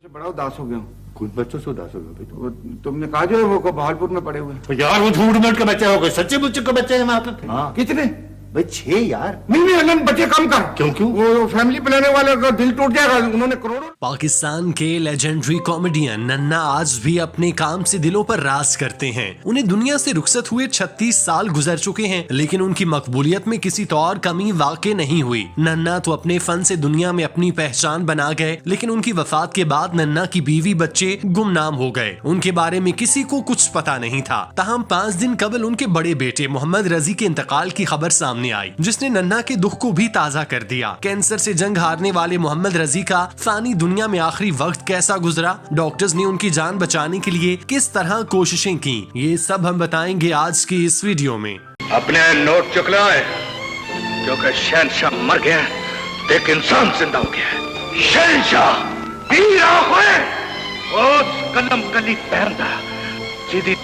बड़ा उदास हो गया हूँ। कुछ बच्चों से उदास हो गया भाई? तुमने कहा जो है वो बहालपुर में पड़े हुए हैं। तो यार वो झूठ मूठ के बच्चे हो गए, सच्चे बच्चे के बच्चे हैं वहाँ पे। हाँ कितने भाई? 6 यार। नहीं अनंत बच्चे कम कर। क्यों? वो फैमिली प्लानिंग वाले का दिल टूट जाएगा, उन्होंने करोड़ों। पाकिस्तान के लेजेंडरी कॉमेडियन नन्ना आज भी अपने काम से दिलों पर राज करते हैं। उन्हें दुनिया से रुखसत हुए 36 साल गुजर चुके हैं, लेकिन उनकी मकबूलियत में किसी तौर कमी वाकई नहीं हुई। नन्ना तो अपने फन से दुनिया में अपनी पहचान बना गए, लेकिन उनकी वफात के बाद नन्ना की बीवी बच्चे गुमनाम हो गए। उनके बारे में किसी को कुछ पता नहीं था। ताहम 5 दिन कबल उनके बड़े बेटे मोहम्मद रजी के इंतकाल की खबर सामने आई, जिसने नन्ना के दुख को भी ताजा कर दिया। कैंसर से जंग हारने वाले मोहम्मद रजी का फानी दुनिया में आखिरी वक्त कैसा गुजरा, डॉक्टर्स ने उनकी जान बचाने के लिए किस तरह कोशिशें की, ये सब हम बताएंगे आज की इस वीडियो में। अपने नोट चुकला है क्योंकि शहनशाह मर गया, एक इंसान जिंदा हो गया। शहनशाह पीर आंखें कलम कली पहनता सीधी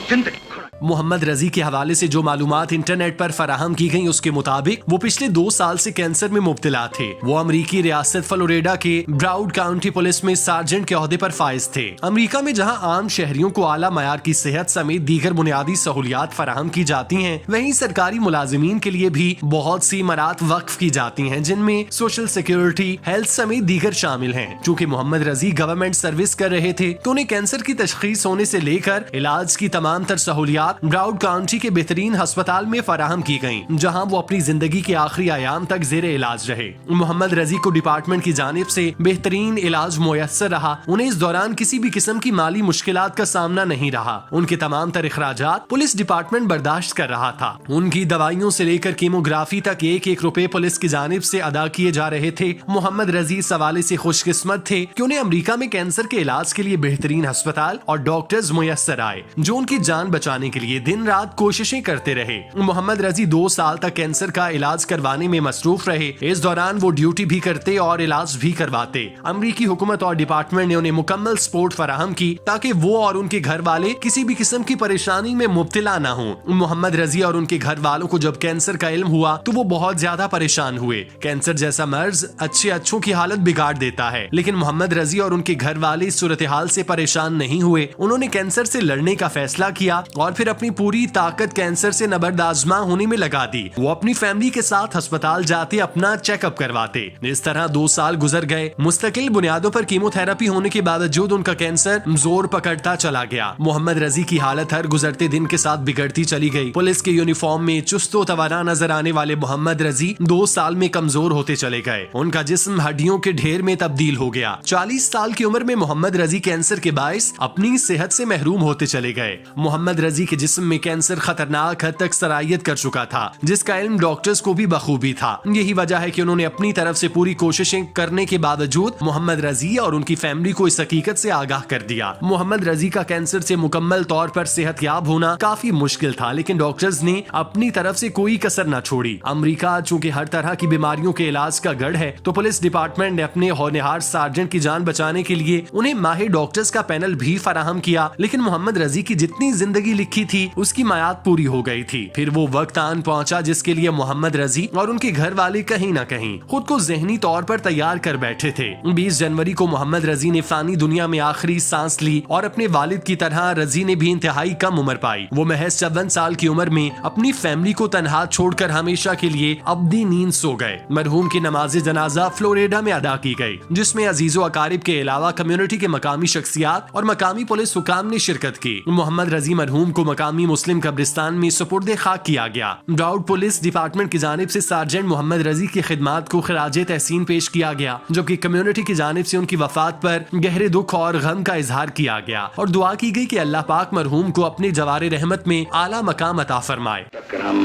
जिंदगी। मोहम्मद रजी के हवाले से जो मालूमात इंटरनेट पर फराहम की गई, उसके मुताबिक वो पिछले 2 साल से कैंसर में मुब्तला थे। वो अमरीकी रियासत फ्लोरिडा के ब्राउड काउंटी पुलिस में सार्जेंट के ओहदे पर फाइज थे। अमरीका में जहां आम शहरियों को आला मयार की सेहत समेत दीगर बुनियादी सहूलियात फराहम की जाती हैं, वहीं सरकारी मुलाजिमीन के लिए भी बहुत सी मरात वक्फ की जाती हैं, जिनमें सोशल सिक्योरिटी, हेल्थ समेत दीगर शामिल हैं। चूँकि मोहम्मद रजी गवर्नमेंट सर्विस कर रहे थे, तो उन्हें कैंसर की तशखीस होने से लेकर इलाज की तमाम तर सहूलियात ब्राउड काउंटी के बेहतरीन अस्पताल में फराहम की गयी, जहां वो अपनी जिंदगी के आखिरी आयाम तक जेरे इलाज रहे। मोहम्मद रजी को डिपार्टमेंट की जानिब से बेहतरीन इलाज मुयस्सर रहा। उन्हें इस दौरान किसी भी किस्म की माली मुश्किलात का सामना नहीं रहा। उनके तमाम तर इखराजात पुलिस डिपार्टमेंट बर्दाश्त कर रहा था। उनकी दवाइयों से लेकर कीमोग्राफी तक 1-1 रुपए पुलिस की जानिब से अदा किए जा रहे थे। मोहम्मद रजी इस हवाले से खुशकिस्मत थे कि उन्हें अमरीका में कैंसर के इलाज के लिए बेहतरीन अस्पताल और डॉक्टर्स मुयस्सर आए, जो उनकी जान बचाने के लिए दिन रात कोशिशें करते रहे। मोहम्मद रजी 2 साल तक कैंसर का इलाज करवाने में मसरूफ रहे। इस दौरान वो ड्यूटी भी करते और इलाज भी करवाते। अमरीकी हुकूमत और डिपार्टमेंट ने उन्हें मुकम्मल सपोर्ट फराहम की ताकि वो और उनके घर वाले किसी भी किस्म की परेशानी में मुब्तला न हों। मोहम्मद रजी और उनके घर वालों को जब कैंसर का इल्म हुआ तो वो बहुत ज्यादा परेशान हुए। कैंसर जैसा मर्ज अच्छों की हालत बिगाड़ देता है, लेकिन मोहम्मद रजी और उनके घर वाले इस सूरत हाल से परेशान नहीं हुए। उन्होंने कैंसर से लड़ने का फैसला किया और फिर अपनी पूरी ताकत कैंसर से नबर्द आजमा होने में लगा दी। वो अपनी फैमिली के साथ अस्पताल जाते, अपना चेकअप करवाते। इस तरह 2 साल गुजर गए। मुस्तकिल बुनियादों पर कीमोथेरेपी होने के बावजूद उनका कैंसर जोर पकड़ता चला गया। मोहम्मद रजी की हालत हर गुजरते दिन के साथ बिगड़ती चली गई। पुलिस के यूनिफॉर्म में चुस्तो तवाना नजर आने वाले मोहम्मद रजी 2 साल में कमजोर होते चले गए। उनका जिस्म हड्डियों के ढेर में तब्दील हो गया। 40 साल की उम्र में मोहम्मद रजी कैंसर के बायस अपनी सेहत से महरूम होते चले गए। मोहम्मद रजी के जिस्म में कैंसर खतरनाक हद तक सरायत कर चुका था, जिसका इल्म डॉक्टर्स को भी बखूबी था। यही वजह है कि उन्होंने अपनी तरफ से पूरी कोशिशें करने के बावजूद मोहम्मद रजी और उनकी फैमिली को इस हकीकत से आगाह कर दिया। मोहम्मद रजी का कैंसर से मुकम्मल तौर पर सेहतयाब होना काफी मुश्किल था, लेकिन डॉक्टर्स ने अपनी तरफ से कोई कसर न छोड़ी। अमेरिका चूँकि हर तरह की बीमारियों के इलाज का गढ़ है, तो पुलिस डिपार्टमेंट ने अपने होनहार सार्जेंट की जान बचाने के लिए उन्हें माहिर डॉक्टर्स का पैनल भी फराहम किया। लेकिन मोहम्मद रजी की जितनी जिंदगी लिखी थी, उसकी मायाद पूरी हो गई थी। फिर वो वक्त आन पहुंचा जिसके लिए मोहम्मद रजी और उनके घर वाले कहीं न कहीं खुद को ज़हनी तौर पर तैयार कर बैठे थे। 20 जनवरी को मोहम्मद रजी ने फानी दुनिया में आखिरी सांस ली और अपने वालिद की तरह रजी ने भी इंतहाई कम उम्र पाई। वो महज 54 साल की उम्र में अपनी फैमिली को तनहा छोड़कर हमेशा के लिए अब्दी नींद सो गए। मरहूम की नमाज जनाजा फ्लोरिडा में अदा की गई, जिसमें अजीजो अकारिब के अलावा कम्युनिटी के मकामी शख्सियात और मकामी पुलिस हुकाम ने शिरकत की। मोहम्मद रजी मरहूम को मकामी मुस्लिम कब्रिस्तान में सुपुर्दे खाक किया गया। ब्राउड पुलिस डिपार्टमेंट की जानिब से सार्जेंट मोहम्मद रजी की खिदमात को खिराजे तहसीन पेश किया गया, जबकि कम्युनिटी की जानिब से उनकी वफात पर गहरे दुख और गम का इजहार किया गया और दुआ की गई कि अल्लाह पाक मरहूम को अपनी जवारे रहमत में आला मकाम अता फरमाए।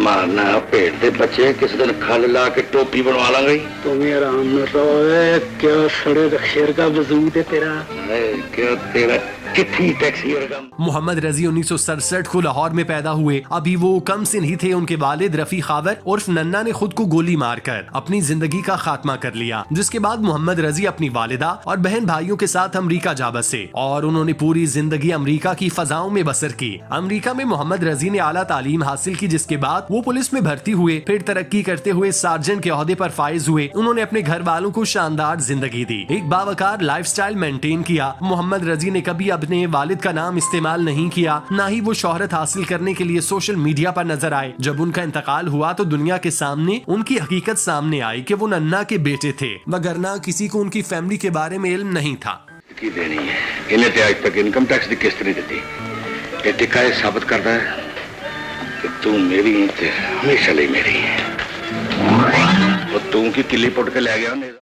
मारना पेट दे बच्चे किस दिन खल ला के टोपी बनवा लांगे। तुम्हें आराम में रहो, क्या सड़े शेर का वजूद है तेरा। क्या तेरा चिट्ठी टैक्सी रकम। मोहम्मद रजी 1967 को लाहौर में पैदा हुए। अभी वो कम सिन ही थे। उनके वालिद रफी खावर उर्फ नन्ना ने खुद को गोली मारकर अपनी जिंदगी का खात्मा कर लिया, जिसके बाद मोहम्मद रजी अपनी वालिदा और बहन भाइयों के साथ अमरीका जा बसे और उन्होंने पूरी जिंदगी अमरीका की फजाओं में बसर की। अमरीका में मोहम्मद रजी ने आला तालीम हासिल की, जिसके बाद वो पुलिस में भर्ती हुए। फिर तरक्की करते हुए सार्जेंट के ओहदे पर फाइज हुए। उन्होंने अपने घर वालों को शानदार जिंदगी दी, एक बावकार लाइफस्टाइल मेंटेन किया। मोहम्मद रजी ने कभी अपने वालिद का नाम इस्तेमाल नहीं किया, ना ही वो शोहरत हासिल करने के लिए सोशल मीडिया पर नजर आए। जब उनका इंतकाल हुआ तो दुनिया के सामने उनकी हकीकत सामने आई कि वो नन्ना के बेटे थे, वगरना किसी को उनकी फैमिली के बारे में इल्म नहीं था। की देनी है इन्हें ते आज तक इनकम टैक्स की किस्त नहीं दी। ये टिक्का ये साबित करता है कि तू मेरी ते हमेशा लिए मेरी है। वो तू की किली पुट के ले गया।